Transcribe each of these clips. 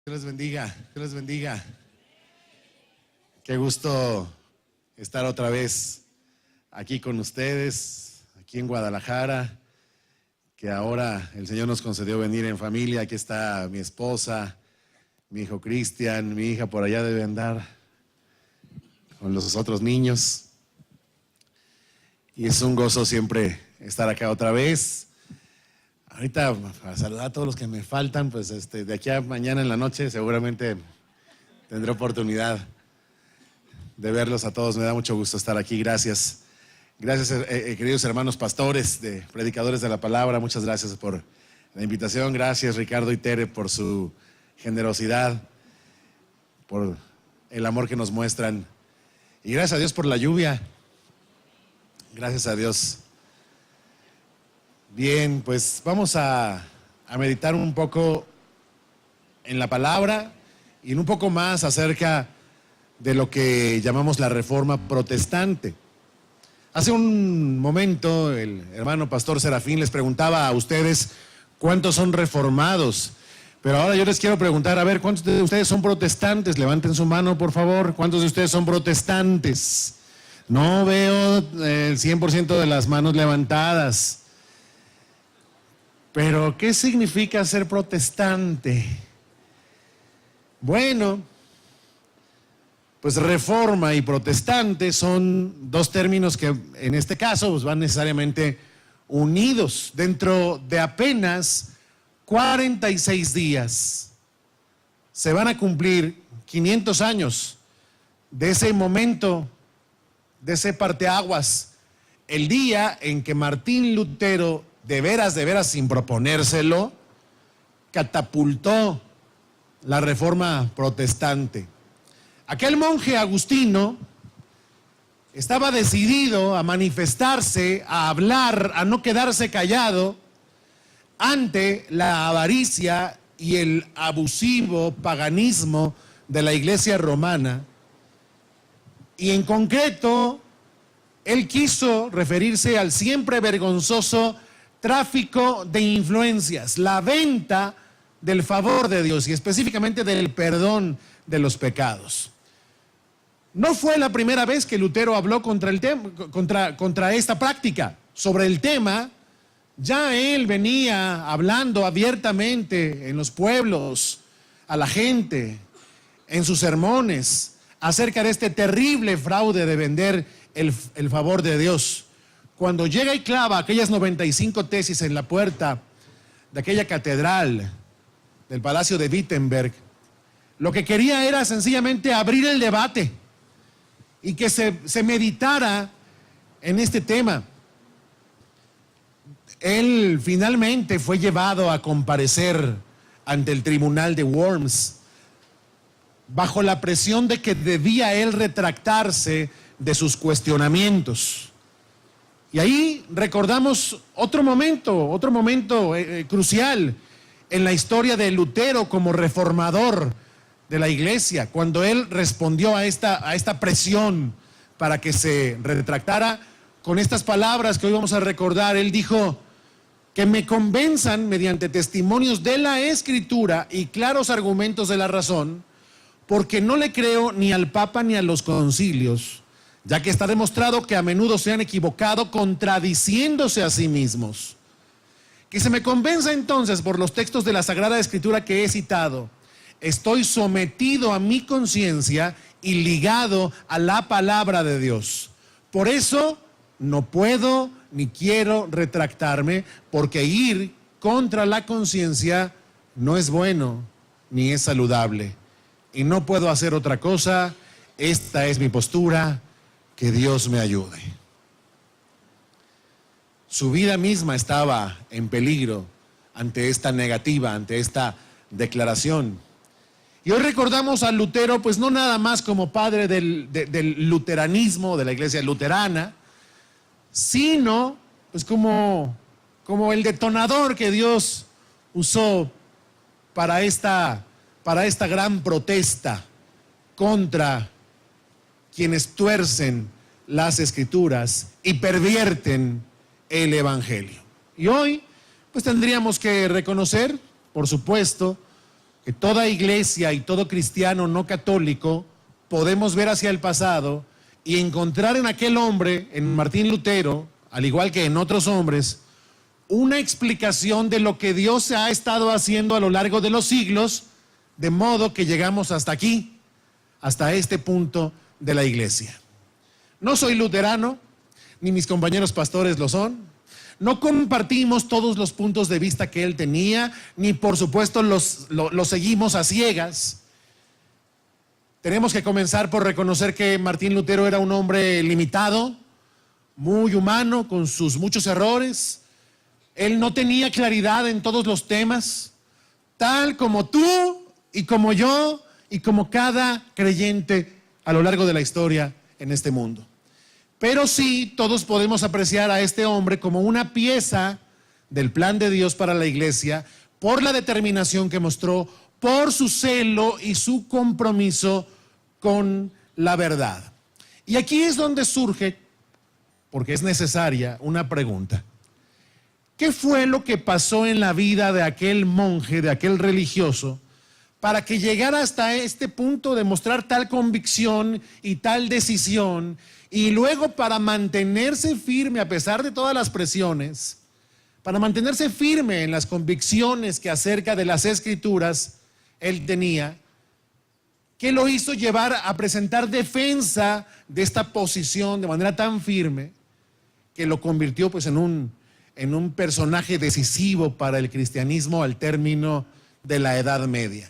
Dios les bendiga, Dios les bendiga. Qué gusto estar otra vez aquí con ustedes, aquí en Guadalajara, que ahora el Señor nos concedió venir en familia. Aquí está mi esposa, mi hijo Cristian, mi hija por allá debe andar con los otros niños. Y es un gozo siempre estar acá otra vez. Ahorita, para saludar a todos los que me faltan, pues de aquí a mañana en la noche seguramente tendré oportunidad de verlos a todos. Me da mucho gusto estar aquí. Gracias. Gracias, queridos hermanos pastores, predicadores de la palabra. Muchas gracias por la invitación. Gracias, Ricardo y Tere, por su generosidad, por el amor que nos muestran. Y gracias a Dios por la lluvia. Gracias a Dios. Bien, pues vamos a meditar un poco en la palabra y un poco más acerca de lo que llamamos la Reforma Protestante. Hace un momento el hermano pastor Serafín les preguntaba a ustedes cuántos son reformados, pero ahora yo les quiero preguntar, a ver, ¿cuántos de ustedes son protestantes? Levanten su mano, por favor. ¿Cuántos de ustedes son protestantes? No veo el 100% de las manos levantadas. Pero, ¿qué significa ser protestante? Bueno, pues reforma y protestante son dos términos que en este caso pues van necesariamente unidos. Dentro de apenas 46 días se van a cumplir 500 años de ese momento, de ese parteaguas, el día en que Martín Lutero, de veras, sin proponérselo, catapultó la Reforma Protestante. Aquel monje agustino estaba decidido a manifestarse, a hablar, a no quedarse callado ante la avaricia y el abusivo paganismo de la Iglesia romana. Y en concreto, él quiso referirse al siempre vergonzoso tráfico de influencias, la venta del favor de Dios y específicamente del perdón de los pecados. No fue la primera vez que Lutero habló contra esta práctica. Sobre el tema, ya él venía hablando abiertamente en los pueblos, a la gente, en sus sermones, acerca de este terrible fraude de vender el favor de Dios. Cuando llega y clava aquellas 95 tesis en la puerta de aquella catedral del Palacio de Wittenberg, lo que quería era sencillamente abrir el debate y que se meditara en este tema. Él finalmente fue llevado a comparecer ante el tribunal de Worms bajo la presión de que debía él retractarse de sus cuestionamientos. Y ahí recordamos otro momento crucial en la historia de Lutero como reformador de la iglesia, cuando él respondió a esta presión para que se retractara con estas palabras que hoy vamos a recordar. Él dijo: que me convenzan mediante testimonios de la Escritura y claros argumentos de la razón, porque no le creo ni al Papa ni a los concilios, ya que está demostrado que a menudo se han equivocado contradiciéndose a sí mismos. Que se me convenza entonces por los textos de la Sagrada Escritura que he citado. Estoy sometido a mi conciencia y ligado a la palabra de Dios. Por eso no puedo ni quiero retractarme, porque ir contra la conciencia no es bueno ni es saludable. Y no puedo hacer otra cosa. Esta es mi postura. Que Dios me ayude. Su vida misma estaba en peligro ante esta negativa, ante esta declaración. Y hoy recordamos a Lutero, pues no nada más como padre del luteranismo, de la iglesia luterana, sino pues como el detonador que Dios usó para esta gran protesta contra quienes tuercen las Escrituras y pervierten el Evangelio. Y hoy pues tendríamos que reconocer, por supuesto, que toda iglesia y todo cristiano no católico podemos ver hacia el pasado y encontrar en aquel hombre, en Martín Lutero, al igual que en otros hombres, una explicación de lo que Dios ha estado haciendo a lo largo de los siglos, de modo que llegamos hasta aquí, hasta este punto de la iglesia. No soy luterano, ni mis compañeros pastores lo son. No compartimos todos los puntos de vista que él tenía, ni por supuesto los seguimos a ciegas. Tenemos que comenzar por reconocer que Martín Lutero era un hombre limitado, muy humano, con sus muchos errores. Él no tenía claridad en todos los temas, tal como tú y como yo y como cada creyente a lo largo de la historia en este mundo. Pero sí, todos podemos apreciar a este hombre como una pieza del plan de Dios para la iglesia, por la determinación que mostró, por su celo y su compromiso con la verdad. Y aquí es donde surge, porque es necesaria, una pregunta. ¿Qué fue lo que pasó en la vida de aquel monje, de aquel religioso, para que llegara hasta este punto de mostrar tal convicción y tal decisión, y luego para mantenerse firme a pesar de todas las presiones, para mantenerse firme en las convicciones que acerca de las Escrituras él tenía? ¿Qué lo hizo llevar a presentar defensa de esta posición de manera tan firme que lo convirtió pues en un personaje decisivo para el cristianismo al término de la Edad Media?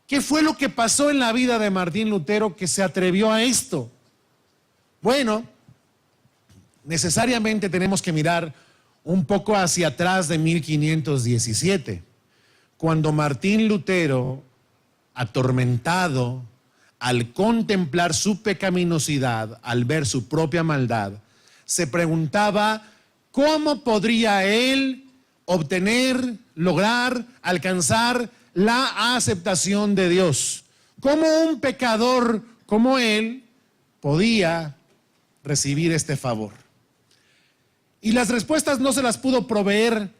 ¿Qué fue lo que pasó en la vida de Martín Lutero que se atrevió a esto? Bueno, necesariamente tenemos que mirar un poco hacia atrás de 1517, cuando Martín Lutero, atormentado al contemplar su pecaminosidad, al ver su propia maldad, se preguntaba cómo podría él obtener, lograr, alcanzar la aceptación de Dios. ¿Cómo un pecador como él podía recibir este favor? Y las respuestas no se las pudo proveer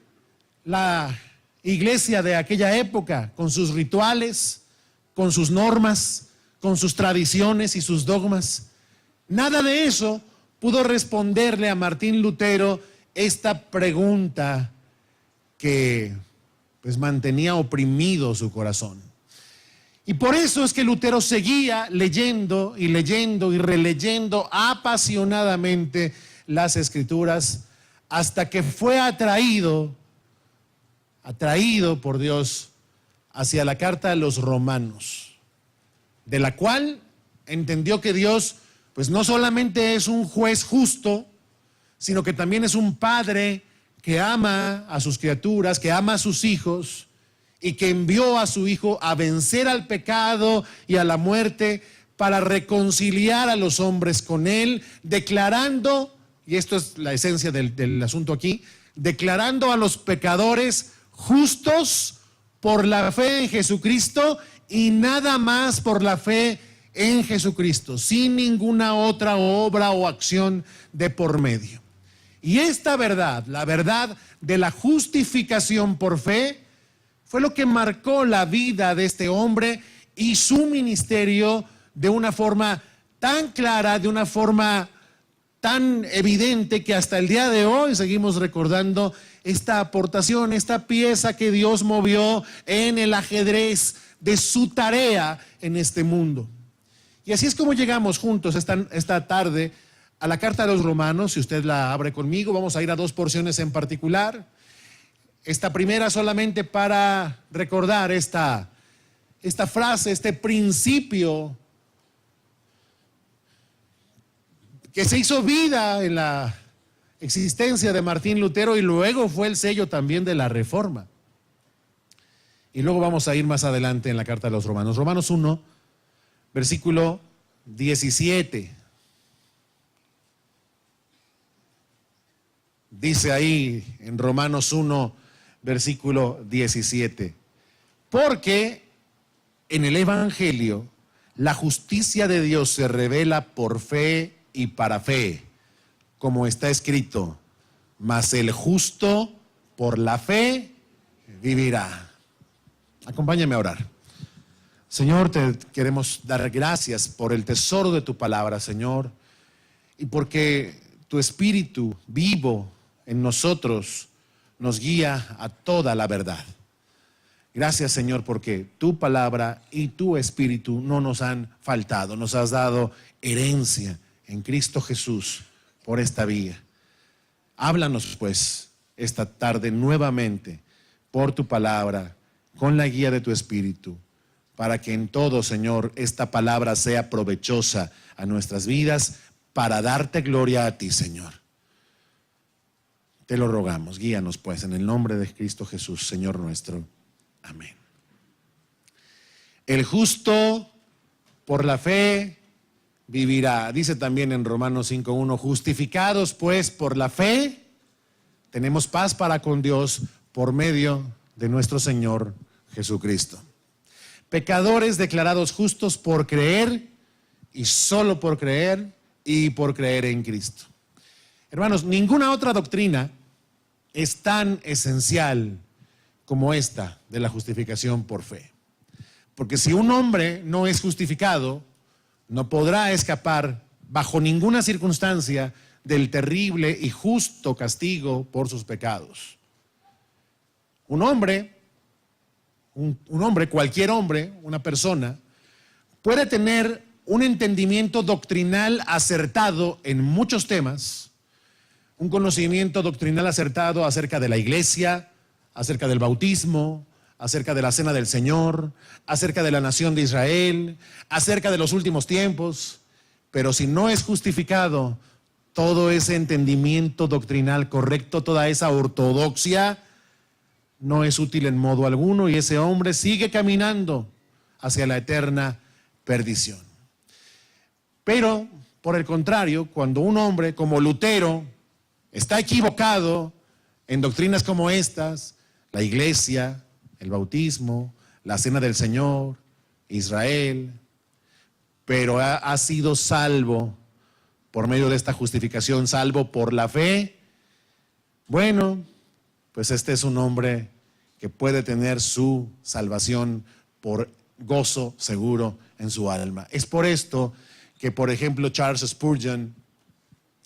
la iglesia de aquella época, con sus rituales, con sus normas, con sus tradiciones y sus dogmas. Nada de eso pudo responderle a Martín Lutero esta pregunta que pues mantenía oprimido su corazón. Y por eso es que Lutero seguía leyendo y leyendo y releyendo apasionadamente las Escrituras hasta que fue atraído por Dios hacia la carta a los Romanos, de la cual entendió que Dios pues no solamente es un juez justo, sino que también es un padre que ama a sus criaturas, que ama a sus hijos, y que envió a su Hijo a vencer al pecado y a la muerte para reconciliar a los hombres con Él, declarando, y esto es la esencia del asunto aquí, declarando a los pecadores justos por la fe en Jesucristo y nada más por la fe en Jesucristo, sin ninguna otra obra o acción de por medio. Y esta verdad, la verdad de la justificación por fe, fue lo que marcó la vida de este hombre y su ministerio de una forma tan clara, de una forma tan evidente, que hasta el día de hoy seguimos recordando esta aportación, esta pieza que Dios movió en el ajedrez de su tarea en este mundo. Y así es como llegamos juntos esta tarde a la carta de los Romanos. Si usted la abre conmigo, vamos a ir a dos porciones en particular. Esta primera solamente para recordar esta frase, este principio que se hizo vida en la existencia de Martín Lutero y luego fue el sello también de la Reforma. Y luego vamos a ir más adelante en la carta de los Romanos. Romanos 1, versículo 17. Dice ahí en Romanos 1, versículo 17, porque en el Evangelio la justicia de Dios se revela por fe y para fe, como está escrito, mas el justo por la fe vivirá. Acompáñame a orar. Señor, te queremos dar gracias por el tesoro de tu palabra, Señor, y porque tu Espíritu vivo en nosotros nos guía a toda la verdad. Gracias, Señor, porque tu palabra y tu Espíritu no nos han faltado. Nos has dado herencia en Cristo Jesús por esta vía. Háblanos, pues, esta tarde nuevamente por tu palabra, con la guía de tu Espíritu, para que en todo, Señor, esta palabra sea provechosa a nuestras vidas, para darte gloria a ti, Señor. Te lo rogamos, guíanos, pues, en el nombre de Cristo Jesús, Señor nuestro. Amén. El justo por la fe vivirá. Dice también en Romanos 5:1, justificados pues por la fe, tenemos paz para con Dios por medio de nuestro Señor Jesucristo. Pecadores declarados justos por creer y solo por creer y por creer en Cristo. Hermanos, ninguna otra doctrina es tan esencial como esta de la justificación por fe. Porque si un hombre no es justificado, no podrá escapar bajo ninguna circunstancia del terrible y justo castigo por sus pecados. Un hombre, cualquier hombre, una persona, puede tener un entendimiento doctrinal acertado en muchos temas, un conocimiento doctrinal acertado acerca de la iglesia, acerca del bautismo, acerca de la cena del Señor, acerca de la nación de Israel, acerca de los últimos tiempos, pero si no es justificado, todo ese entendimiento doctrinal correcto, toda esa ortodoxia, no es útil en modo alguno y ese hombre sigue caminando hacia la eterna perdición. Pero, por el contrario, cuando un hombre como Lutero está equivocado en doctrinas como estas, la iglesia, el bautismo, la cena del Señor, Israel, pero ha sido salvo por medio de esta justificación, salvo por la fe, bueno, pues este es un hombre que puede tener su salvación por gozo seguro en su alma. Es por esto que, por ejemplo, Charles Spurgeon,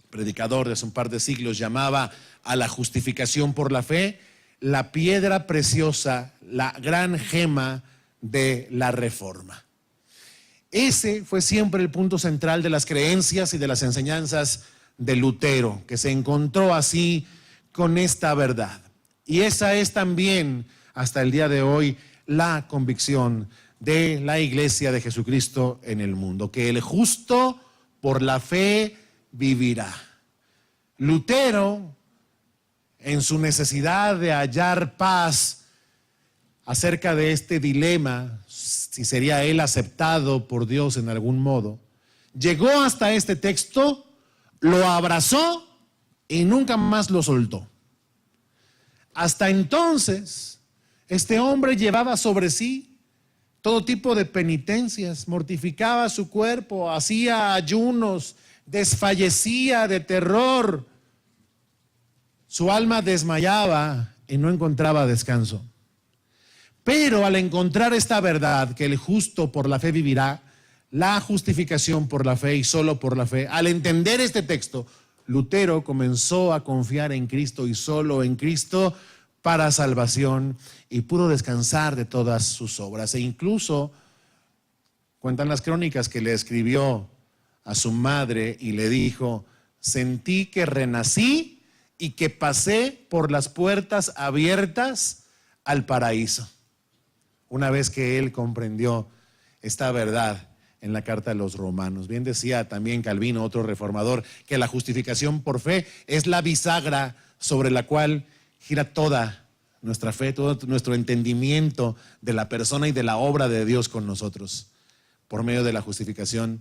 predicador de hace un par de siglos, llamaba a la justificación por la fe la piedra preciosa, la gran gema de la Reforma. Ese fue siempre el punto central de las creencias y de las enseñanzas de Lutero, que se encontró así con esta verdad. Y esa es también, hasta el día de hoy, la convicción de la Iglesia de Jesucristo en el mundo, que el justo por la fe vivirá. Lutero, en su necesidad de hallar paz acerca de este dilema, si sería él aceptado por Dios en algún modo, llegó hasta este texto, lo abrazó y nunca más lo soltó. Hasta entonces, este hombre llevaba sobre sí todo tipo de penitencias, mortificaba su cuerpo, hacía ayunos, desfallecía de terror. Su alma desmayaba y no encontraba descanso. Pero al encontrar esta verdad, que el justo por la fe vivirá, la justificación por la fe y solo por la fe, al entender este texto, Lutero comenzó a confiar en Cristo y solo en Cristo para salvación y pudo descansar de todas sus obras. E incluso cuentan las crónicas que le escribió a su madre y le dijo: sentí que renací y que pasé por las puertas abiertas al paraíso. Una vez que él comprendió esta verdad en la carta de los Romanos. Bien decía también Calvino, otro reformador, que la justificación por fe es la bisagra sobre la cual gira toda nuestra fe, todo nuestro entendimiento de la persona y de la obra de Dios con nosotros, por medio de la justificación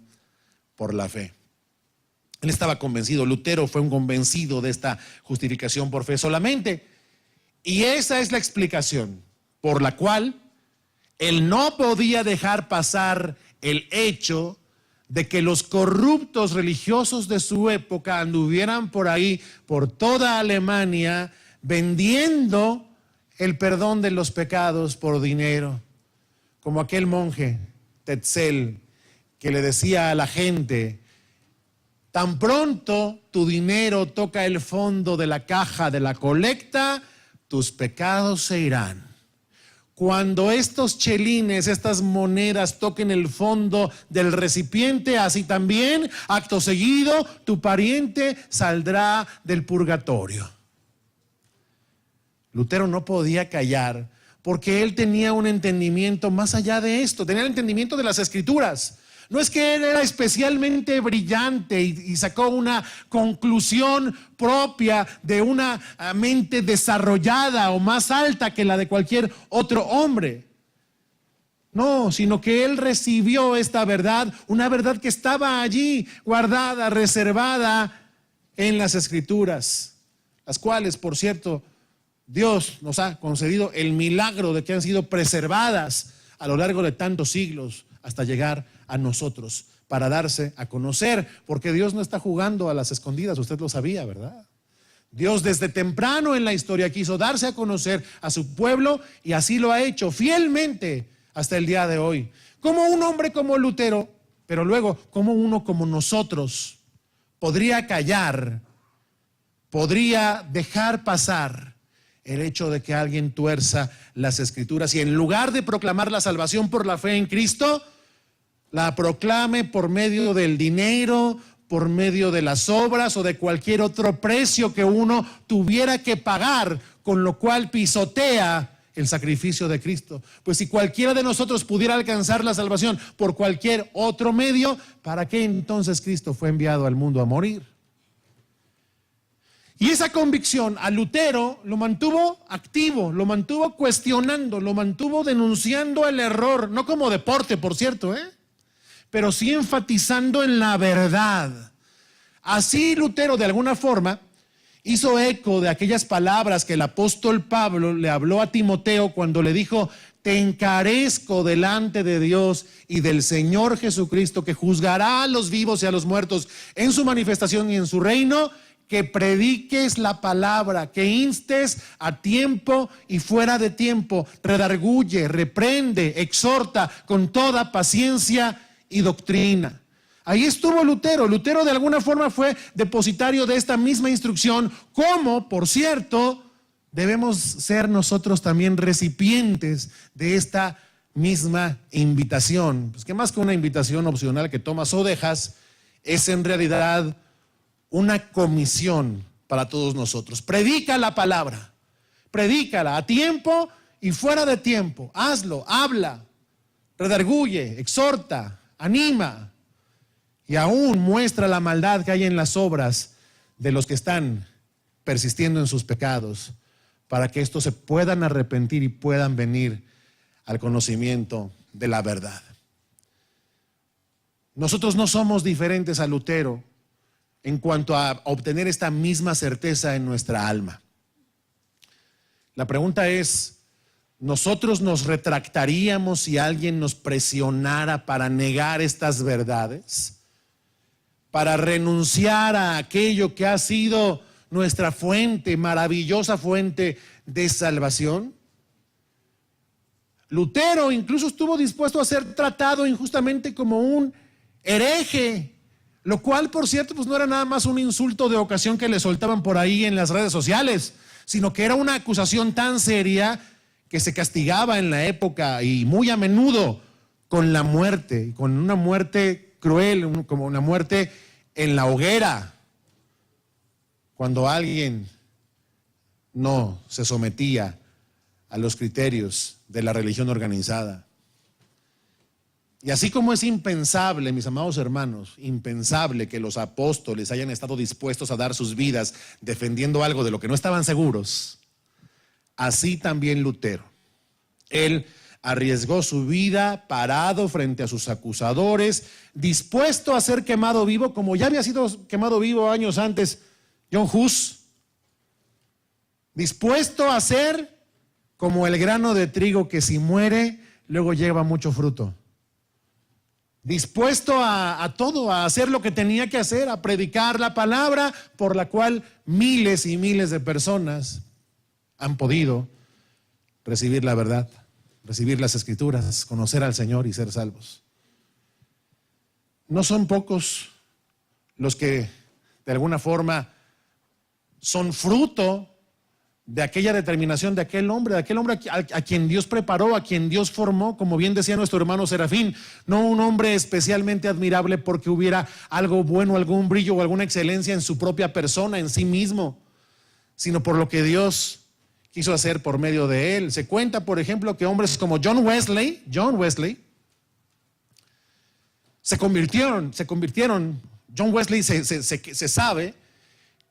por la fe. Él estaba convencido, Lutero fue un convencido de esta justificación por fe solamente. Y esa es la explicación por la cual él no podía dejar pasar el hecho de que los corruptos religiosos de su época anduvieran por ahí, por toda Alemania, vendiendo el perdón de los pecados por dinero. como aquel monje Tetzel que le decía a la gente: tan pronto tu dinero toca el fondo de la caja de la colecta, tus pecados se irán. Cuando estos chelines, estas monedas toquen el fondo del recipiente, así también, acto seguido, tu pariente saldrá del purgatorio. Lutero no podía callar porque él tenía un entendimiento más allá de esto, tenía el entendimiento de las Escrituras. No es que él era especialmente brillante y sacó una conclusión propia de una mente desarrollada o más alta que la de cualquier otro hombre. No, sino que él recibió esta verdad, una verdad que estaba allí, guardada, reservada en las Escrituras, las cuales, por cierto, Dios nos ha concedido el milagro de que han sido preservadas a lo largo de tantos siglos hasta llegar a nosotros para darse a conocer, porque Dios no está jugando a las escondidas, usted lo sabía, ¿verdad? Dios desde temprano en la historia quiso darse a conocer a su pueblo y así lo ha hecho fielmente hasta el día de hoy. Como un hombre como Lutero, pero luego como uno como nosotros podría callar, podría dejar pasar el hecho de que alguien tuerza las Escrituras y en lugar de proclamar la salvación por la fe en Cristo, la proclame por medio del dinero, por medio de las obras o de cualquier otro precio que uno tuviera que pagar, con lo cual pisotea el sacrificio de Cristo. Pues si cualquiera de nosotros pudiera alcanzar la salvación por cualquier otro medio, ¿para qué entonces Cristo fue enviado al mundo a morir? Y esa convicción a Lutero lo mantuvo activo, lo mantuvo cuestionando, lo mantuvo denunciando el error, no como deporte, por cierto, pero sí enfatizando en la verdad. Así Lutero, de alguna forma, hizo eco de aquellas palabras que el apóstol Pablo le habló a Timoteo cuando le dijo: te encarezco delante de Dios y del Señor Jesucristo, que juzgará a los vivos y a los muertos en su manifestación y en su reino, que prediques la palabra, que instes a tiempo y fuera de tiempo, redarguye, reprende, exhorta con toda paciencia y doctrina. Ahí estuvo Lutero. Lutero de alguna forma fue depositario de esta misma instrucción, como, por cierto, debemos ser nosotros también recipientes de esta misma invitación. Pues que más que una invitación opcional que tomas o dejas, es en realidad una comisión para todos nosotros. Predica la palabra, predícala a tiempo y fuera de tiempo. Hazlo, habla, redarguye, exhorta, anima y aún muestra la maldad que hay en las obras de los que están persistiendo en sus pecados, para que estos se puedan arrepentir y puedan venir al conocimiento de la verdad. Nosotros no somos diferentes a Lutero en cuanto a obtener esta misma certeza en nuestra alma. La pregunta es: ¿nosotros nos retractaríamos si alguien nos presionara para negar estas verdades? Para renunciar a aquello que ha sido nuestra fuente, maravillosa fuente de salvación. Lutero incluso estuvo dispuesto a ser tratado injustamente como un hereje, lo cual, por cierto, pues no era nada más un insulto de ocasión que le soltaban por ahí en las redes sociales, sino que era una acusación tan seria que se castigaba en la época y muy a menudo con la muerte, con una muerte cruel, como una muerte en la hoguera, cuando alguien no se sometía a los criterios de la religión organizada. Y así como es impensable, mis amados hermanos, impensable que los apóstoles hayan estado dispuestos a dar sus vidas defendiendo algo de lo que no estaban seguros, así también Lutero. Él arriesgó su vida parado frente a sus acusadores, dispuesto a ser quemado vivo, como ya había sido quemado vivo años antes John Hus, dispuesto a ser como el grano de trigo que si muere, luego lleva mucho fruto. Dispuesto a todo, a hacer lo que tenía que hacer, a predicar la palabra por la cual miles y miles de personas han podido recibir la verdad. recibir las Escrituras, conocer al Señor y ser salvos. No son pocos los que de alguna forma son fruto de aquella determinación de aquel hombre a quien Dios preparó, a quien Dios formó, como bien decía nuestro hermano Serafín, no un hombre especialmente admirable porque hubiera algo bueno, algún brillo o alguna excelencia en su propia persona, en sí mismo, sino por lo que Dios quiso hacer por medio de él. Se cuenta, por ejemplo, que hombres como John Wesley, se convirtieron. John Wesley se sabe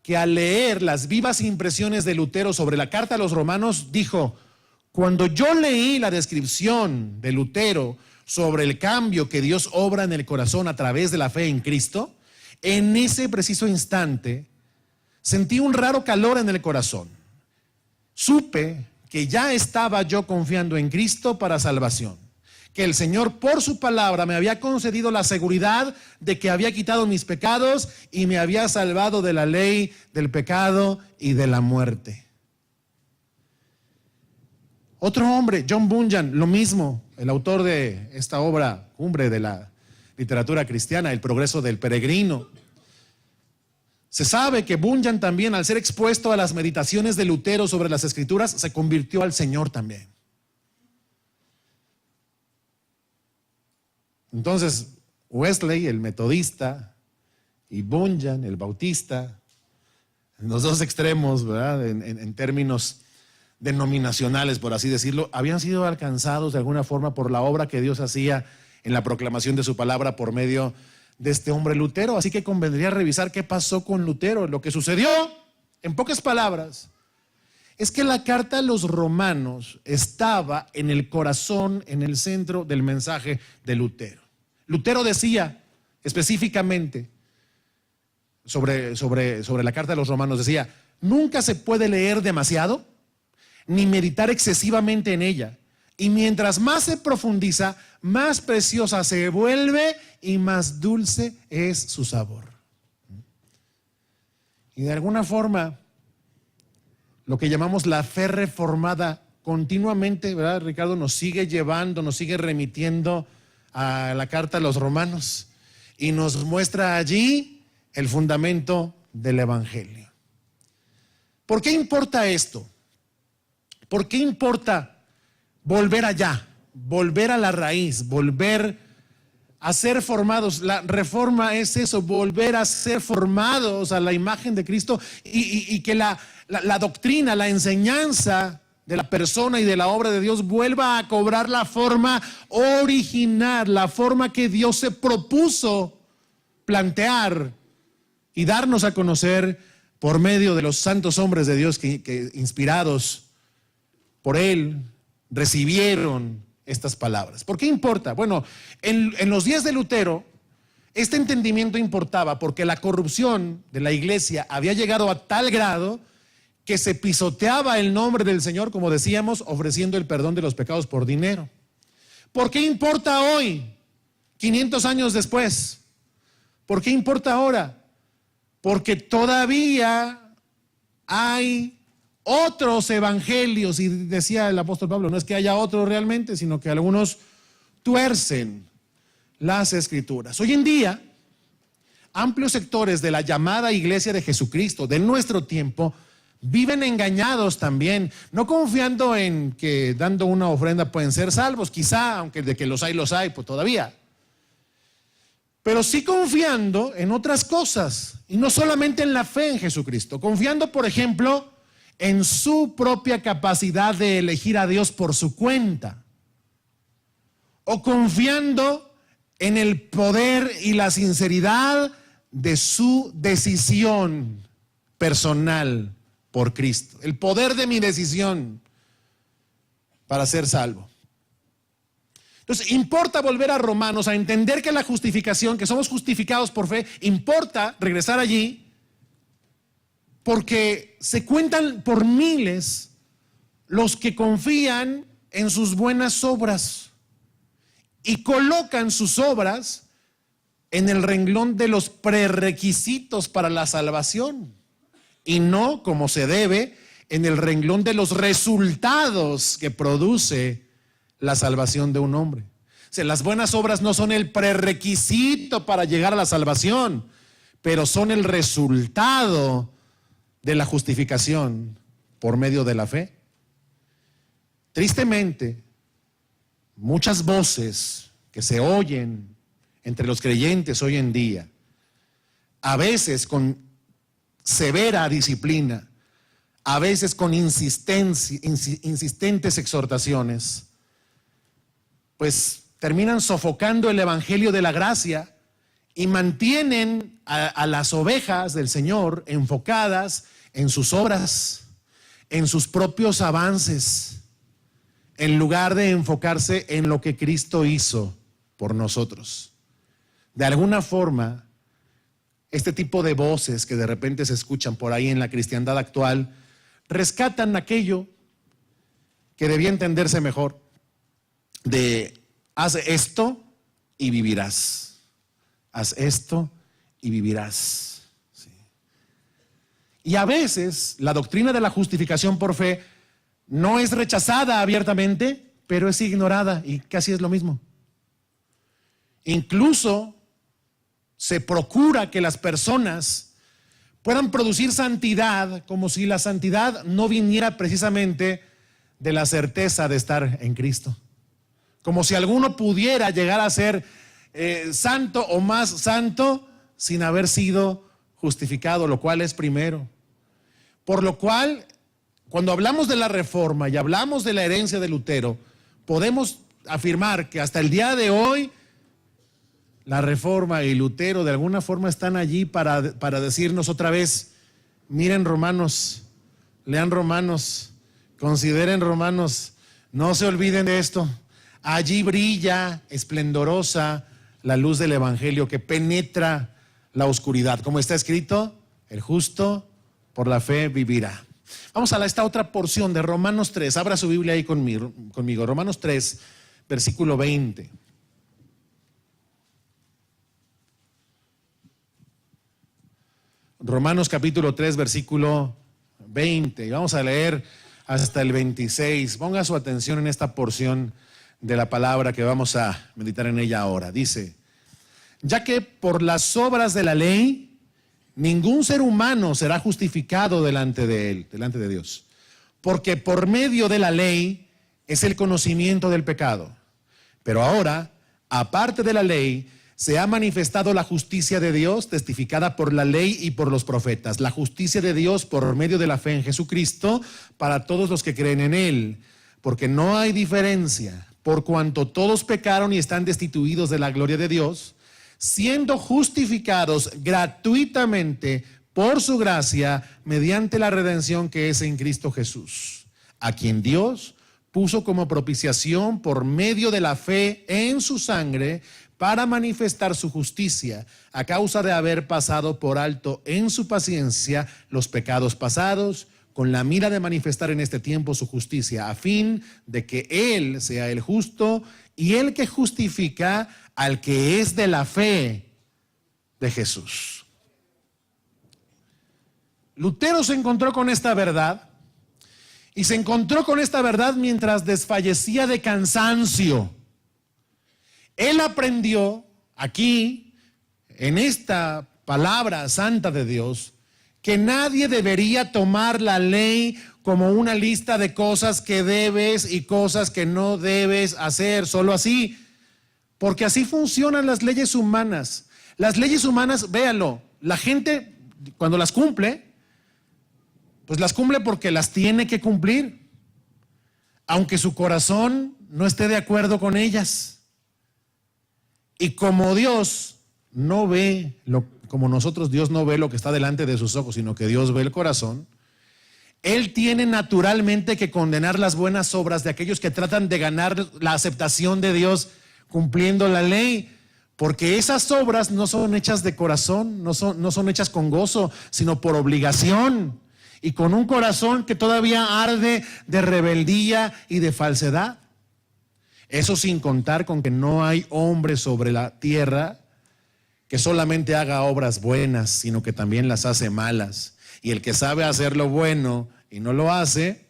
que al leer las vivas impresiones de Lutero sobre la carta a los romanos, dijo: cuando yo leí la descripción de Lutero sobre el cambio que Dios obra en el corazón a través de la fe en Cristo, en ese preciso instante sentí un raro calor en el corazón. Supe que ya estaba yo confiando en Cristo para salvación, que el Señor por su palabra me había concedido la seguridad de que había quitado mis pecados y me había salvado de la ley, del pecado y de la muerte. Otro hombre, John Bunyan, lo mismo, el autor de esta obra cumbre de la literatura cristiana, El progreso del peregrino. Se sabe que Bunyan también, al ser expuesto a las meditaciones de Lutero sobre las Escrituras, se convirtió al Señor también. Entonces, Wesley, el metodista, y Bunyan, el bautista, en los dos extremos, ¿verdad? En términos denominacionales, por así decirlo, habían sido alcanzados de alguna forma por la obra que Dios hacía en la proclamación de su palabra por medio de este hombre Lutero. Así que convendría revisar qué pasó con Lutero. Lo que sucedió, en pocas palabras, es que la carta a los romanos estaba en el corazón, en el centro del mensaje de Lutero. Lutero decía específicamente sobre la carta a los romanos, decía: nunca se puede leer demasiado ni meditar excesivamente en ella, y mientras más se profundiza, más preciosa se vuelve y más dulce es su sabor. Y de alguna forma, lo que llamamos la fe reformada continuamente, ¿verdad, Ricardo? Nos sigue llevando, nos sigue remitiendo a la carta a los romanos y nos muestra allí el fundamento del evangelio. ¿Por qué importa esto? ¿Por qué importa volver allá, volver a la raíz, volver a ser formados? La reforma es eso, volver a ser formados a la imagen de Cristo y que la doctrina, la enseñanza de la persona y de la obra de Dios vuelva a cobrar la forma original, la forma que Dios se propuso plantear y darnos a conocer por medio de los santos hombres de Dios que inspirados por Él recibieron estas palabras. ¿Por qué importa? Bueno, en los días de Lutero, este entendimiento importaba porque la corrupción de la iglesia había llegado a tal grado que se pisoteaba el nombre del Señor, como decíamos, ofreciendo el perdón de los pecados por dinero. ¿Por qué importa hoy, 500 años después? ¿Por qué importa ahora? Porque todavía hay otros evangelios, y decía el apóstol Pablo, no es que haya otros realmente, sino que algunos tuercen las Escrituras. Hoy en día, amplios sectores de la llamada Iglesia de Jesucristo de nuestro tiempo viven engañados también, no confiando en que dando una ofrenda pueden ser salvos, quizá, aunque de que los hay, pues todavía. Pero sí confiando en otras cosas, y no solamente en la fe en Jesucristo, confiando, por ejemplo, en su propia capacidad de elegir a Dios por su cuenta, o confiando en el poder y la sinceridad de su decisión personal por Cristo, el poder de mi decisión para ser salvo. Entonces, importa volver a Romanos, a entender que la justificación, que somos justificados por fe, importa regresar allí, porque se cuentan por miles los que confían en sus buenas obras y colocan sus obras en el renglón de los prerequisitos para la salvación, y no, como se debe, en el renglón de los resultados que produce la salvación de un hombre. O sea, las buenas obras no son el prerequisito para llegar a la salvación, pero son el resultado de la justificación por medio de la fe. Tristemente, muchas voces que se oyen entre los creyentes hoy en día, a veces con severa disciplina, a veces con insistentes exhortaciones, pues terminan sofocando el evangelio de la gracia y mantienen a las ovejas del Señor enfocadas en sus obras, en sus propios avances, en lugar de enfocarse en lo que Cristo hizo por nosotros. De alguna forma, este tipo de voces que de repente se escuchan por ahí en la cristiandad actual rescatan aquello que debía entenderse mejor, de haz esto y vivirás. Haz esto y vivirás. Sí. Y a veces la doctrina de la justificación por fe no es rechazada abiertamente, pero es ignorada y casi es lo mismo. Incluso se procura que las personas puedan producir santidad como si la santidad no viniera precisamente de la certeza de estar en Cristo. Como si alguno pudiera llegar a ser santo o más santo sin haber sido justificado, lo cual es primero. Por lo cual, cuando hablamos de la reforma y hablamos de la herencia de Lutero, podemos afirmar que hasta el día de hoy la reforma y Lutero de alguna forma están allí para decirnos otra vez: miren Romanos, lean Romanos, consideren Romanos, no se olviden de esto. Allí brilla esplendorosa la luz del evangelio que penetra la oscuridad. Como está escrito, el justo por la fe vivirá. Vamos a esta otra porción de Romanos 3. Abra su Biblia ahí conmigo. Romanos 3, versículo 20. Romanos capítulo 3, versículo 20. Y vamos a leer hasta el 26. Ponga su atención en esta porción de la palabra que vamos a meditar en ella ahora. Dice: ya que por las obras de la ley ningún ser humano será justificado delante de él, delante de Dios, porque por medio de la ley es el conocimiento del pecado. Pero ahora, aparte de la ley, se ha manifestado la justicia de Dios, testificada por la ley y por los profetas. La justicia de Dios por medio de la fe en Jesucristo para todos los que creen en Él. Porque no hay diferencia, por cuanto todos pecaron y están destituidos de la gloria de Dios, siendo justificados gratuitamente por su gracia, mediante la redención que es en Cristo Jesús, a quien Dios puso como propiciación por medio de la fe en su sangre, para manifestar su justicia, a causa de haber pasado por alto en su paciencia los pecados pasados, con la mira de manifestar en este tiempo su justicia, a fin de que Él sea el justo y el que justifica al que es de la fe de Jesús. Lutero se encontró con esta verdad, y se encontró con esta verdad mientras desfallecía de cansancio. Él aprendió aquí, en esta palabra santa de Dios, que nadie debería tomar la ley como una lista de cosas que debes y cosas que no debes hacer, solo así, porque así funcionan las leyes humanas. Las leyes humanas, véanlo, la gente cuando las cumple, pues las cumple porque las tiene que cumplir, aunque su corazón no esté de acuerdo con ellas. Y como Dios no ve, como nosotros, Dios no ve lo que está delante de sus ojos, sino que Dios ve el corazón, Él tiene naturalmente que condenar las buenas obras de aquellos que tratan de ganar la aceptación de Dios cumpliendo la ley, porque esas obras no son hechas de corazón, no son hechas con gozo, sino por obligación, y con un corazón que todavía arde de rebeldía y de falsedad. Eso sin contar con que no hay hombre sobre la tierra que solamente haga obras buenas, sino que también las hace malas. Y el que sabe hacer lo bueno y no lo hace,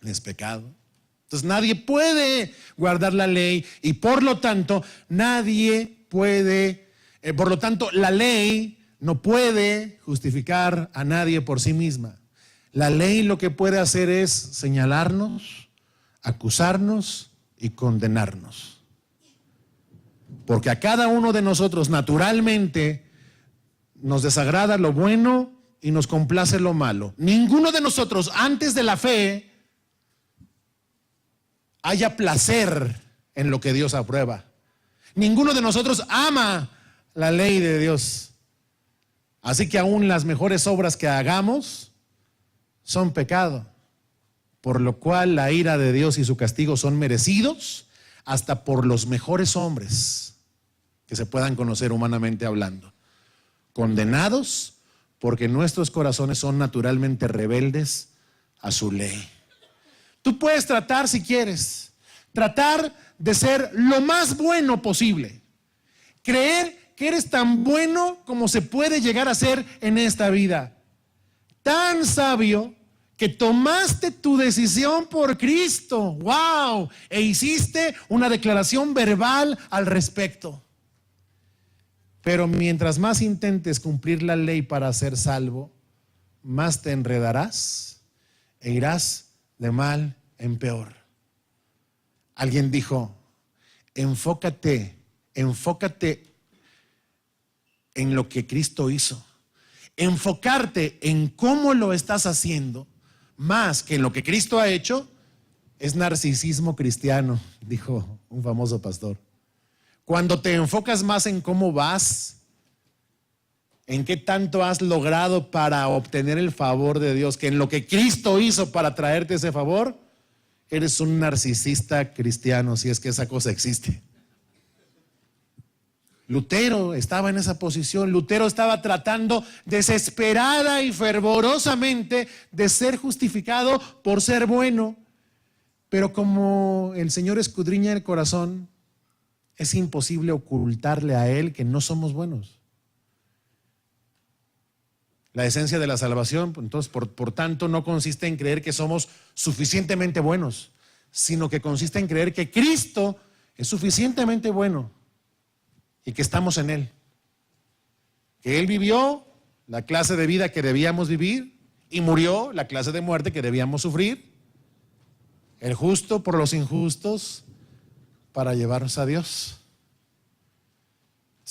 es pecado. Entonces nadie puede guardar la ley y por lo tanto la ley no puede justificar a nadie por sí misma. La ley lo que puede hacer es señalarnos, acusarnos y condenarnos. Porque a cada uno de nosotros naturalmente nos desagrada lo bueno y nos complace lo malo. Ninguno de nosotros antes de la fe haya placer en lo que Dios aprueba. Ninguno de nosotros ama la ley de Dios. Así que aún las mejores obras que hagamos son pecado, por lo cual la ira de Dios y su castigo son merecidos hasta por los mejores hombres que se puedan conocer humanamente hablando. Condenados porque nuestros corazones son naturalmente rebeldes a su ley. Tú puedes tratar, si quieres, tratar de ser lo más bueno posible. Creer que eres tan bueno como se puede llegar a ser en esta vida. Tan sabio que tomaste tu decisión por Cristo. ¡Wow! E hiciste una declaración verbal al respecto. Pero mientras más intentes cumplir la ley para ser salvo, más te enredarás e irás de mal en peor. Alguien dijo, enfócate en lo que Cristo hizo. Enfocarte en cómo lo estás haciendo, más que en lo que Cristo ha hecho, es narcisismo cristiano, dijo un famoso pastor. Cuando te enfocas más en cómo vas, en qué tanto has logrado para obtener el favor de Dios, que en lo que Cristo hizo para traerte ese favor, eres un narcisista cristiano, si es que esa cosa existe. Lutero estaba en esa posición. Lutero estaba tratando desesperada y fervorosamente de ser justificado por ser bueno. Pero como el Señor escudriña el corazón, es imposible ocultarle a Él que no somos buenos. La esencia de la salvación, entonces, por tanto, no consiste en creer que somos suficientemente buenos, sino que consiste en creer que Cristo es suficientemente bueno y que estamos en Él. Que Él vivió la clase de vida que debíamos vivir y murió la clase de muerte que debíamos sufrir. El justo por los injustos para llevarnos a Dios.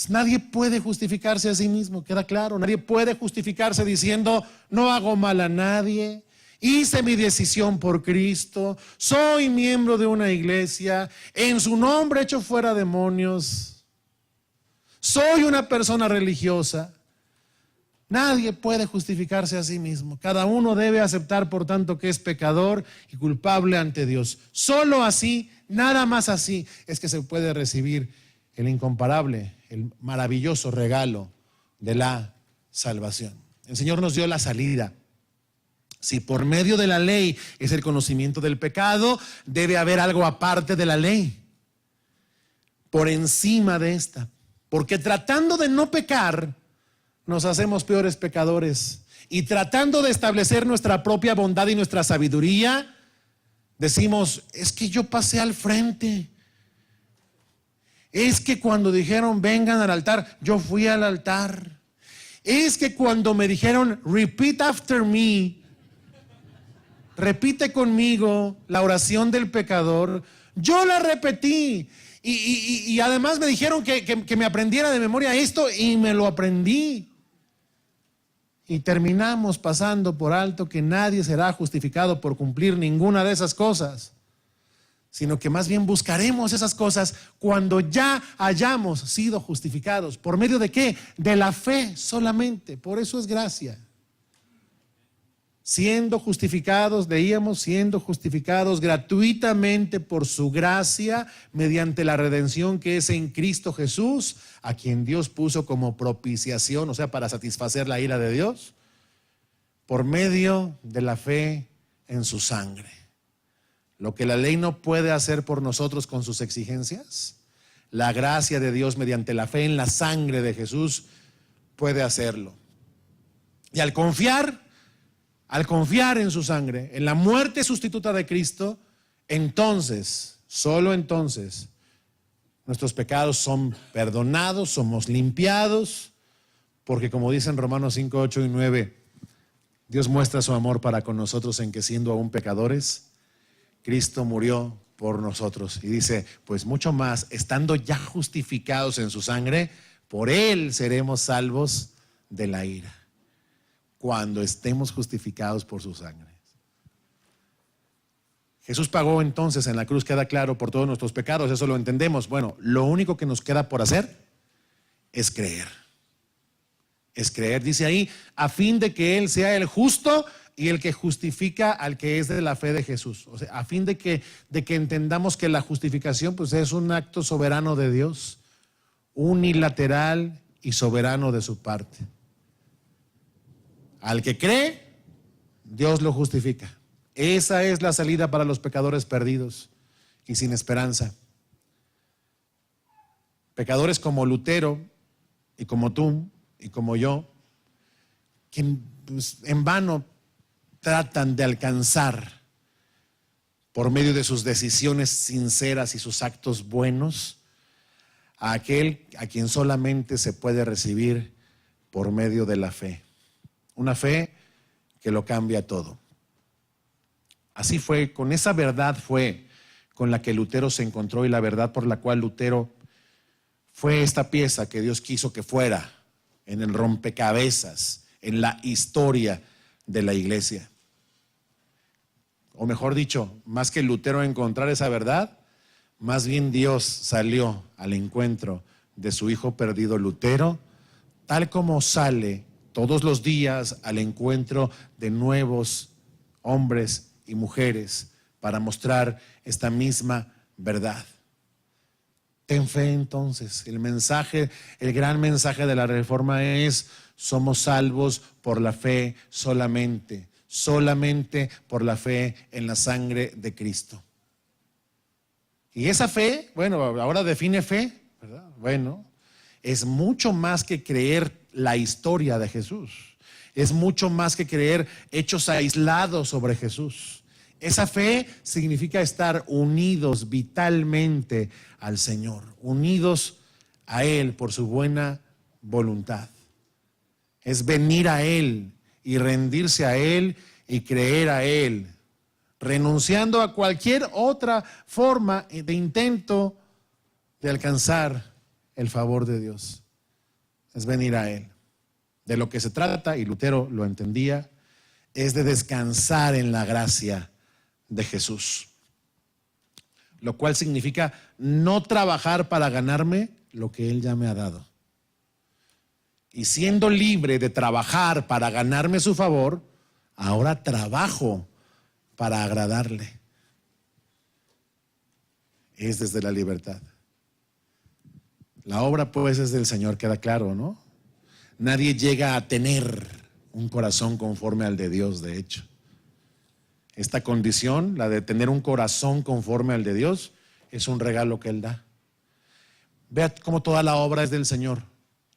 Nadie puede justificarse a sí mismo, queda claro. Nadie puede justificarse diciendo, no hago mal a nadie, hice mi decisión por Cristo, soy miembro de una iglesia, en su nombre echo fuera demonios, soy una persona religiosa. Nadie puede justificarse a sí mismo. Cada uno debe aceptar, por tanto, que es pecador y culpable ante Dios. Solo así, nada más así, es que se puede recibir el incomparable, el maravilloso regalo de la salvación. El Señor nos dio la salida. Si por medio de la ley es el conocimiento del pecado, debe haber algo aparte de la ley, por encima de esta. Porque tratando de no pecar, nos hacemos peores pecadores. Y tratando de establecer nuestra propia bondad y nuestra sabiduría, decimos, es que yo pasé al frente. Es que cuando dijeron vengan al altar, yo fui al altar. Es que cuando me dijeron repeat after me, repite conmigo la oración del pecador, yo la repetí. Y además me dijeron que me aprendiera de memoria esto y me lo aprendí. Y terminamos pasando por alto que nadie será justificado por cumplir ninguna de esas cosas, sino que más bien buscaremos esas cosas cuando ya hayamos sido justificados. ¿Por medio de qué? De la fe solamente. Por eso es gracia. Siendo justificados, leíamos, siendo justificados gratuitamente por su gracia, mediante la redención que es en Cristo Jesús, a quien Dios puso como propiciación, o sea, para satisfacer la ira de Dios, por medio de la fe en su sangre. Lo que la ley no puede hacer por nosotros con sus exigencias, la gracia de Dios mediante la fe en la sangre de Jesús puede hacerlo. Y al confiar en su sangre, en la muerte sustituta de Cristo, entonces, solo entonces, nuestros pecados son perdonados, somos limpiados, porque como dicen Romanos 5, 8 y 9, Dios muestra su amor para con nosotros en que siendo aún pecadores, Cristo murió por nosotros. Y dice, pues mucho más, estando ya justificados en su sangre, por Él seremos salvos de la ira, cuando estemos justificados por su sangre. Jesús pagó entonces en la cruz, queda claro, por todos nuestros pecados, eso lo entendemos. Bueno, lo único que nos queda por hacer es creer. Es creer, dice ahí, a fin de que Él sea el justo y el que justifica al que es de la fe de Jesús. O sea, a fin de que entendamos que la justificación pues, es un acto soberano de Dios, unilateral y soberano de su parte. Al que cree, Dios lo justifica. Esa es la salida para los pecadores perdidos y sin esperanza. Pecadores como Lutero y como tú y como yo, que pues, en vano tratan de alcanzar por medio de sus decisiones sinceras y sus actos buenos a aquel a quien solamente se puede recibir por medio de la fe. Una fe que lo cambia todo. Así fue, con esa verdad fue con la que Lutero se encontró y la verdad por la cual Lutero fue esta pieza que Dios quiso que fuera en el rompecabezas, en la historia de la iglesia. O mejor dicho, más que Lutero encontrar esa verdad, más bien Dios salió al encuentro de su hijo perdido Lutero, tal como sale todos los días al encuentro de nuevos hombres y mujeres para mostrar esta misma verdad. Ten fe entonces. El mensaje, el gran mensaje de la Reforma es: somos salvos por la fe solamente, solamente por la fe en la sangre de Cristo. Y esa fe, bueno, ahora define fe, ¿verdad? Bueno, es mucho más que creer la historia de Jesús. Es mucho más que creer hechos aislados sobre Jesús. Esa fe significa estar unidos vitalmente al Señor, unidos a Él por su buena voluntad. Es venir a Él y rendirse a Él y creer a Él, renunciando a cualquier otra forma de intento de alcanzar el favor de Dios. Es venir a Él. De lo que se trata, y Lutero lo entendía, es de descansar en la gracia de Jesús. Lo cual significa no trabajar para ganarme lo que Él ya me ha dado. Y siendo libre de trabajar para ganarme su favor, ahora trabajo para agradarle. Es desde la libertad. La obra pues es del Señor, queda claro, ¿no? Nadie llega a tener un corazón conforme al de Dios, de hecho. Esta condición, la de tener un corazón conforme al de Dios, es un regalo que Él da. Vea cómo toda la obra es del Señor.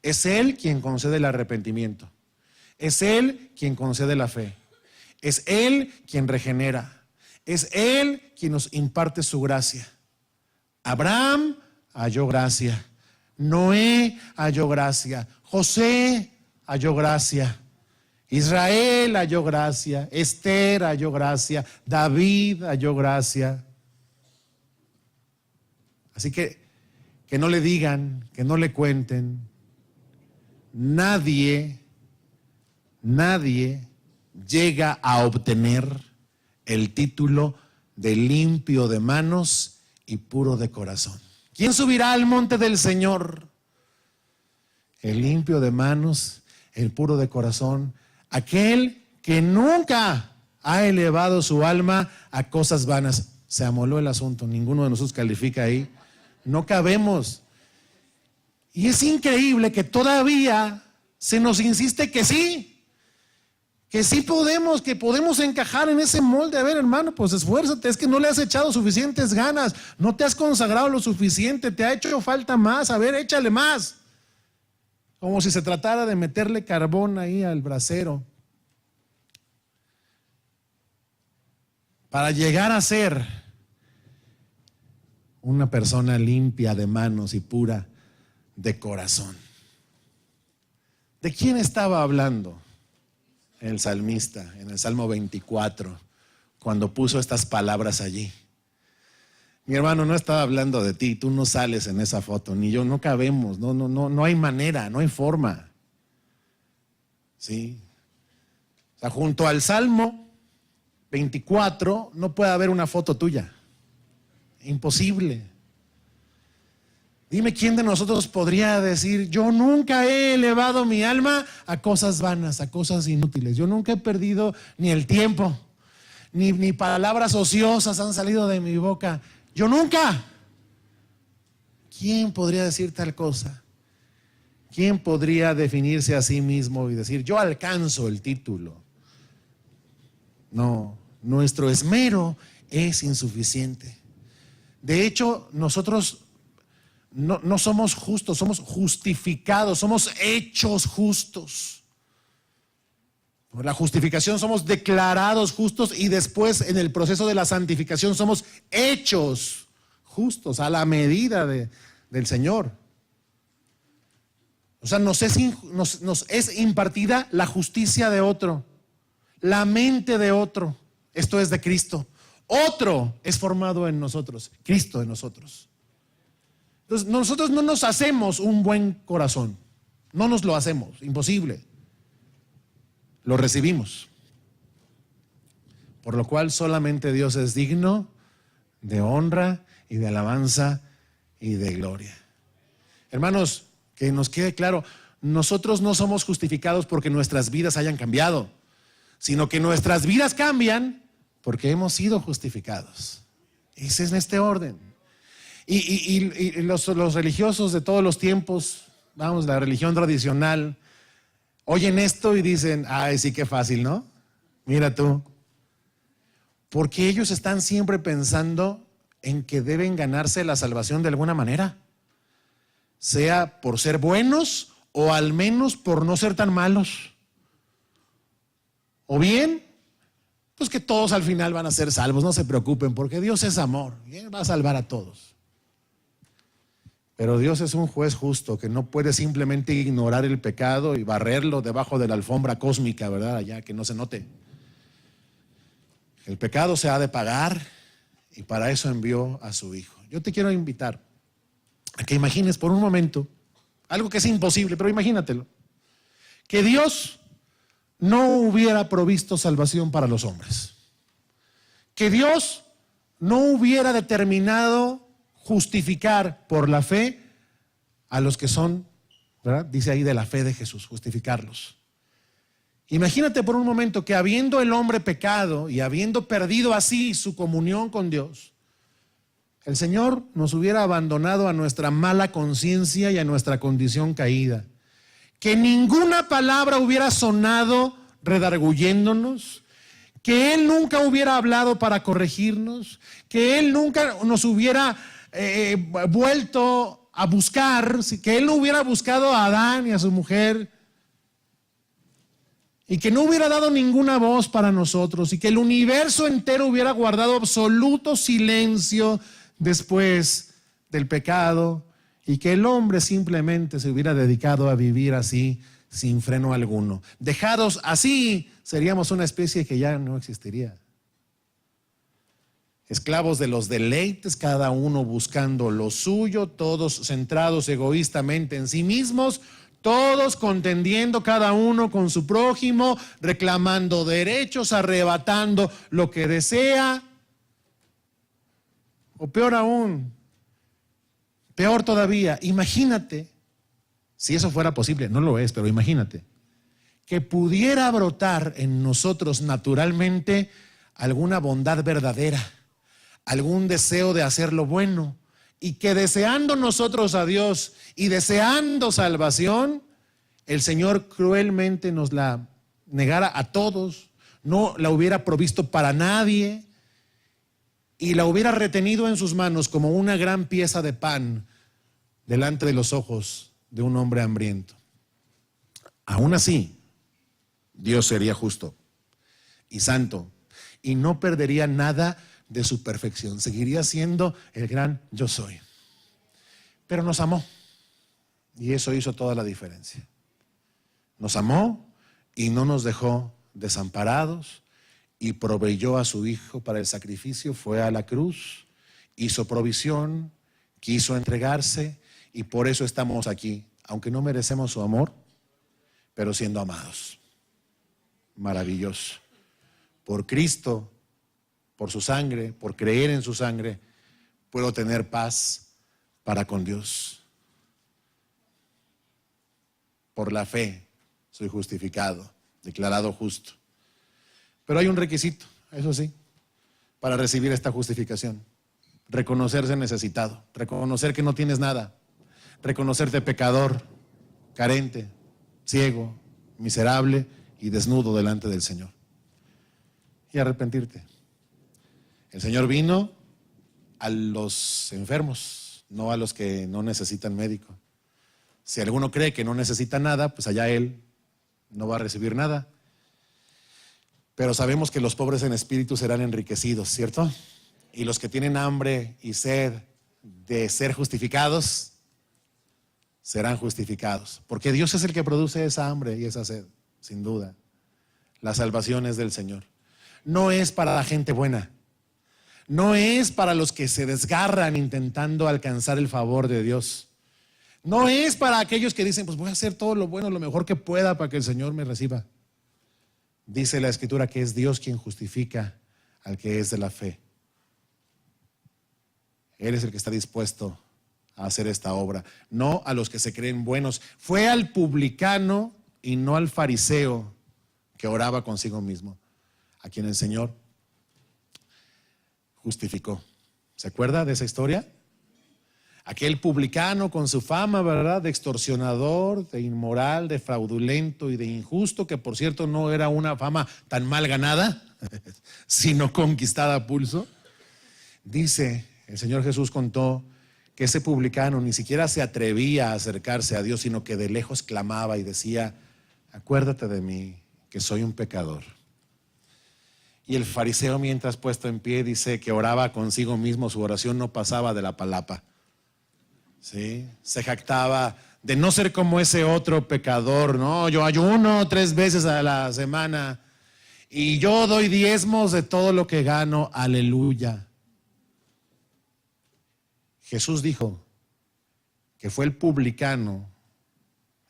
Es Él quien concede el arrepentimiento. Es Él quien concede la fe. Es Él quien regenera. Es Él quien nos imparte su gracia. Abraham halló gracia. Noé halló gracia. José halló gracia. Israel halló gracia. Esther halló gracia. David halló gracia. Así que no le digan, que no le cuenten. Nadie llega a obtener el título de limpio de manos y puro de corazón. ¿Quién subirá al monte del Señor? El limpio de manos, el puro de corazón, aquel que nunca ha elevado su alma a cosas vanas. Se amoló el asunto, ninguno de nosotros califica ahí. No cabemos. Y es increíble que todavía se nos insiste que sí podemos, que podemos encajar en ese molde. A ver, hermano, pues esfuérzate, es que no le has echado suficientes ganas, no te has consagrado lo suficiente, te ha hecho falta más, a ver, échale más. Como si se tratara de meterle carbón ahí al brasero. Para llegar a ser una persona limpia de manos y pura de corazón. ¿De quién estaba hablando el salmista en el Salmo 24 cuando puso estas palabras allí? Mi hermano, no estaba hablando de ti, tú no sales en esa foto, ni yo, no cabemos, no hay manera, no hay forma. ¿Sí? O sea, junto al Salmo 24 no puede haber una foto tuya. Imposible. Dime quién de nosotros podría decir: yo nunca he elevado mi alma a cosas vanas, a cosas inútiles. Yo nunca he perdido ni el tiempo, ni palabras ociosas han salido de mi boca. Yo nunca. ¿Quién podría decir tal cosa? ¿Quién podría definirse a sí mismo y decir: yo alcanzo el título? No, nuestro esmero es insuficiente. De hecho, nosotros no somos justos, somos justificados, somos hechos justos. Por la justificación somos declarados justos y después en el proceso de la santificación somos hechos justos a la medida del Señor. O sea, nos es impartida la justicia de otro, la mente de otro. Esto es de Cristo. Otro es formado en nosotros, Cristo en nosotros. Entonces, nosotros no nos hacemos un buen corazón. No nos lo hacemos, imposible. Lo recibimos. Por lo cual solamente Dios es digno de honra y de alabanza y de gloria. Hermanos, que nos quede claro, nosotros no somos justificados porque nuestras vidas hayan cambiado, sino que nuestras vidas cambian porque hemos sido justificados. Ese es este orden. Y los religiosos de todos los tiempos, vamos, la religión tradicional, oyen esto y dicen: ay, sí, qué fácil, ¿no? Mira tú. Porque ellos están siempre pensando en que deben ganarse la salvación de alguna manera, sea por ser buenos o al menos por no ser tan malos. O bien, pues que todos al final van a ser salvos, no se preocupen, porque Dios es amor y Él va a salvar a todos. Pero Dios es un juez justo que no puede simplemente ignorar el pecado y barrerlo debajo de la alfombra cósmica, ¿verdad? Allá, que no se note. El pecado se ha de pagar y para eso envió a su Hijo. Yo te quiero invitar a que imagines por un momento algo que es imposible, pero imagínatelo: que Dios no hubiera provisto salvación para los hombres, que Dios no hubiera determinado justificar por la fe a los que son, ¿verdad? Dice ahí, de la fe de Jesús, justificarlos. Imagínate por un momento que habiendo el hombre pecado y habiendo perdido así su comunión con Dios, el Señor nos hubiera abandonado a nuestra mala conciencia y a nuestra condición caída. Que ninguna palabra hubiera sonado redarguyéndonos, que Él nunca hubiera hablado para corregirnos, que Él nunca nos hubiera vuelto a buscar, que Él no hubiera buscado a Adán y a su mujer, y que no hubiera dado ninguna voz para nosotros, y que el universo entero hubiera guardado absoluto silencio después del pecado, y que el hombre simplemente se hubiera dedicado a vivir así, sin freno alguno. Dejados así, seríamos una especie que ya no existiría. Esclavos de los deleites, cada uno buscando lo suyo, todos centrados egoístamente en sí mismos, todos contendiendo cada uno con su prójimo, reclamando derechos, arrebatando lo que desea. O peor aún, peor todavía, imagínate, si eso fuera posible, no lo es, pero imagínate, que pudiera brotar en nosotros naturalmente alguna bondad verdadera, algún deseo de hacer lo bueno, y que deseando nosotros a Dios y deseando salvación, el Señor cruelmente nos la negara a todos, no la hubiera provisto para nadie y la hubiera retenido en sus manos como una gran pieza de pan delante de los ojos de un hombre hambriento. Aún así, Dios sería justo y santo y no perdería nada de su perfección. Seguiría siendo el gran yo soy. Pero nos amó. Y eso hizo toda la diferencia. Nos amó y no nos dejó desamparados y proveyó a su Hijo para el sacrificio. Fue a la cruz, hizo provisión, quiso entregarse y por eso estamos aquí. Aunque no merecemos su amor, pero siendo amados. Maravilloso. Por Cristo, por su sangre, por creer en su sangre, puedo tener paz para con Dios. Por la fe soy justificado, declarado justo. Pero hay un requisito, eso sí, para recibir esta justificación. Reconocerse necesitado, reconocer que no tienes nada, reconocerte pecador, carente, ciego, miserable y desnudo delante del Señor. Y arrepentirte. El Señor vino a los enfermos, no a los que no necesitan médico. Si alguno cree que no necesita nada, pues allá él no va a recibir nada. Pero sabemos que los pobres en espíritu serán enriquecidos, ¿cierto? Y los que tienen hambre y sed de ser justificados, serán justificados. Porque Dios es el que produce esa hambre y esa sed, sin duda. La salvación es del Señor. No es para la gente buena. No es para los que se desgarran intentando alcanzar el favor de Dios. No es para aquellos que dicen, pues voy a hacer todo lo bueno, lo mejor que pueda para que el Señor me reciba. Dice la Escritura que es Dios quien justifica al que es de la fe. Él es el que está dispuesto a hacer esta obra, no a los que se creen buenos. Fue al publicano y no al fariseo que oraba consigo mismo, a quien el Señor justificó. ¿Se acuerda de esa historia? Aquel publicano con su fama, ¿verdad?, de extorsionador, de inmoral, de fraudulento y de injusto, que por cierto no era una fama tan mal ganada, sino conquistada a pulso. Dice, el Señor Jesús contó que ese publicano ni siquiera se atrevía a acercarse a Dios, sino que de lejos clamaba y decía, acuérdate de mí, que soy un pecador. Y el fariseo, mientras puesto en pie, dice que oraba consigo mismo, su oración no pasaba de la palapa. ¿Sí? Se jactaba de no ser como ese otro pecador, ¿no? Yo ayuno 3 veces a la semana y yo doy diezmos de todo lo que gano, aleluya. Jesús dijo que fue el publicano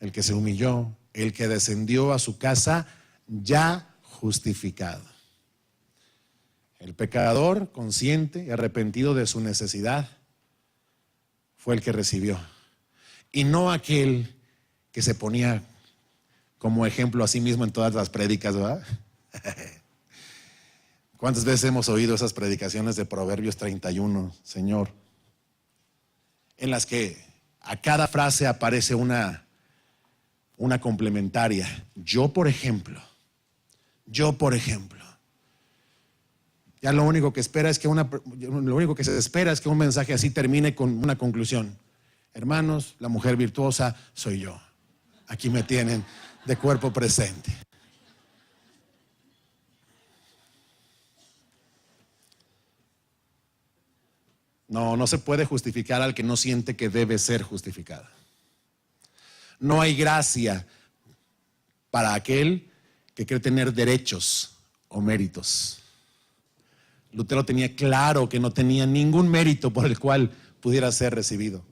el que se humilló, el que descendió a su casa ya justificado. El pecador consciente y arrepentido de su necesidad fue el que recibió, y no aquel que se ponía como ejemplo a sí mismo en todas las prédicas, ¿verdad? ¿Cuántas veces hemos oído esas predicaciones de Proverbios 31, Señor? En las que a cada frase aparece una complementaria. Yo, por ejemplo. Ya lo único que se espera es que un mensaje así termine con una conclusión. Hermanos, la mujer virtuosa soy yo. Aquí me tienen de cuerpo presente. No se puede justificar al que no siente que debe ser justificado. No hay gracia para aquel que cree tener derechos o méritos. Lutero tenía claro que no tenía ningún mérito por el cual pudiera ser recibido.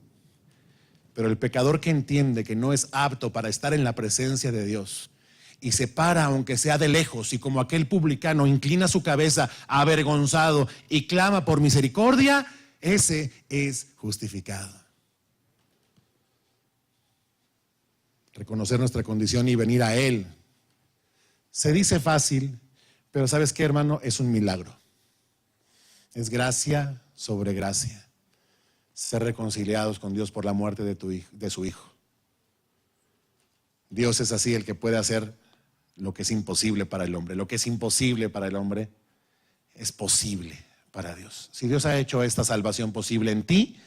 Pero el pecador que entiende que no es apto para estar en la presencia de Dios y se para, aunque sea de lejos, y como aquel publicano inclina su cabeza avergonzado y clama por misericordia, ese es justificado. Reconocer nuestra condición y venir a Él. Se dice fácil, pero ¿sabes qué, hermano? Es un milagro. Es gracia sobre gracia. Ser reconciliados con Dios por la muerte de su Hijo. Dios es así, el que puede hacer lo que es imposible para el hombre. Lo que es imposible para el hombre es posible para Dios. Si Dios ha hecho esta salvación posible en ti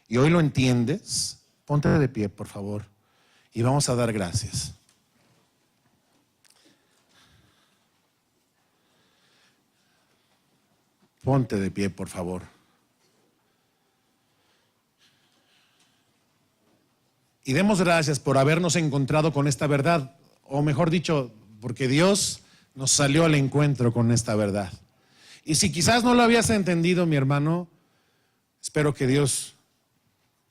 y hoy lo entiendes, ponte de pie, por favor, y vamos a dar gracias. Ponte de pie, por favor. Y demos gracias por habernos encontrado con esta verdad, o mejor dicho, porque Dios nos salió al encuentro con esta verdad. Y si quizás no lo habías entendido, mi hermano, espero que Dios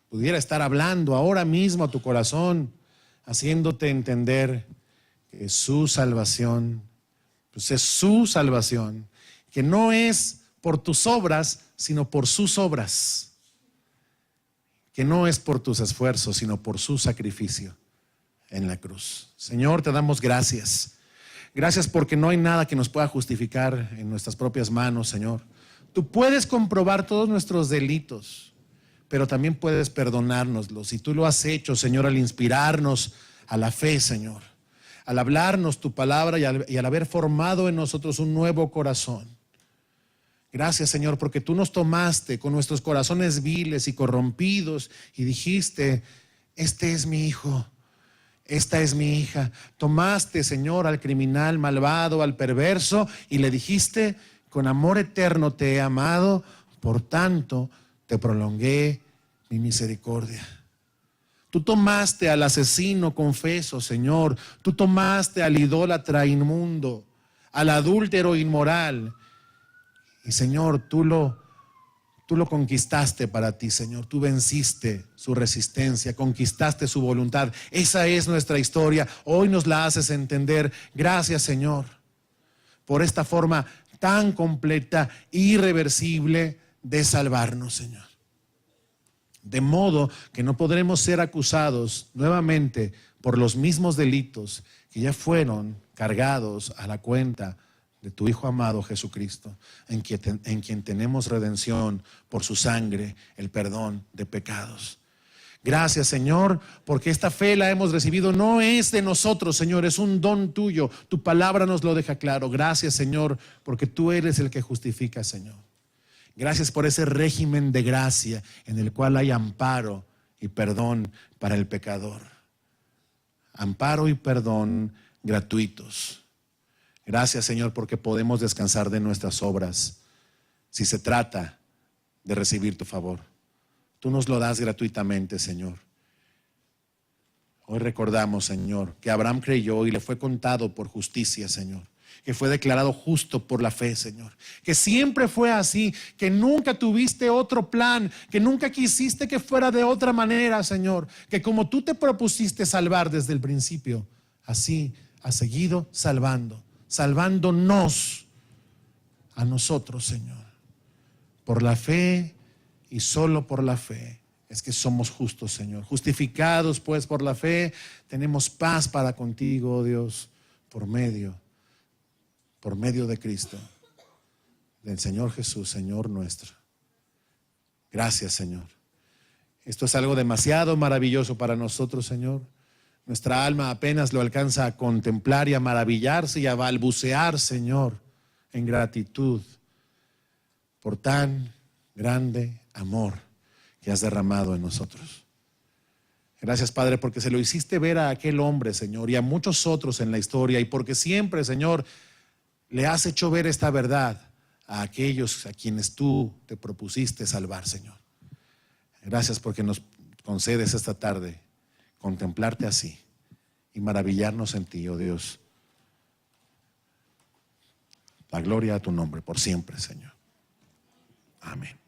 pudiera estar hablando ahora mismo a tu corazón, haciéndote entender que su salvación, pues es su salvación, que no es por tus obras, sino por sus obras. Que no es por tus esfuerzos, sino por su sacrificio en la cruz. Señor, te damos gracias. Gracias porque no hay nada que nos pueda justificar en nuestras propias manos, Señor. Tú puedes comprobar todos nuestros delitos, pero también puedes perdonárnoslos. Y tú lo has hecho, Señor, al inspirarnos a la fe, Señor. Al hablarnos tu palabra y al haber formado en nosotros un nuevo corazón. Gracias, Señor, porque tú nos tomaste con nuestros corazones viles y corrompidos y dijiste, este es mi hijo, esta es mi hija. Tomaste, Señor, al criminal malvado, al perverso y le dijiste, con amor eterno te he amado, por tanto te prolongué mi misericordia. Tú tomaste al asesino confeso, Señor. Tú tomaste al idólatra inmundo, al adúltero inmoral. Y Señor, tú lo conquistaste para ti, Señor. Tú venciste su resistencia, conquistaste su voluntad. Esa es nuestra historia. Hoy nos la haces entender. Gracias, Señor, por esta forma tan completa, irreversible de salvarnos, Señor. De modo que no podremos ser acusados nuevamente por los mismos delitos que ya fueron cargados a la cuenta de tu Hijo amado Jesucristo, en quien tenemos redención por su sangre, el perdón de pecados. Gracias, Señor, porque esta fe la hemos recibido, no es de nosotros, Señor, es un don tuyo. Tu palabra nos lo deja claro. Gracias, Señor, porque tú eres el que justifica, Señor. Gracias por ese régimen de gracia en el cual hay amparo y perdón para el pecador. Amparo y perdón gratuitos. Gracias, Señor, porque podemos descansar de nuestras obras si se trata de recibir tu favor. Tú nos lo das gratuitamente, Señor. Hoy recordamos, Señor, que Abraham creyó y le fue contado por justicia, Señor. Que fue declarado justo por la fe, Señor. Que siempre fue así, que nunca tuviste otro plan, que nunca quisiste que fuera de otra manera, Señor. Que como tú te propusiste salvar desde el principio, así has seguido salvándonos a nosotros, Señor. Por la fe y solo por la fe es que somos justos, Señor. Justificados pues por la fe, tenemos paz para contigo, oh Dios, por medio de Cristo, del Señor Jesús, Señor nuestro. Gracias, Señor. Esto es algo demasiado maravilloso para nosotros, Señor. Nuestra alma apenas lo alcanza a contemplar y a maravillarse y a balbucear, Señor, en gratitud por tan grande amor que has derramado en nosotros. Gracias, Padre, porque se lo hiciste ver a aquel hombre, Señor, y a muchos otros en la historia, y porque siempre, Señor, le has hecho ver esta verdad a aquellos a quienes tú te propusiste salvar, Señor. Gracias porque nos concedes esta tarde contemplarte así y maravillarnos en ti, oh Dios. La gloria a tu nombre por siempre, Señor. Amén.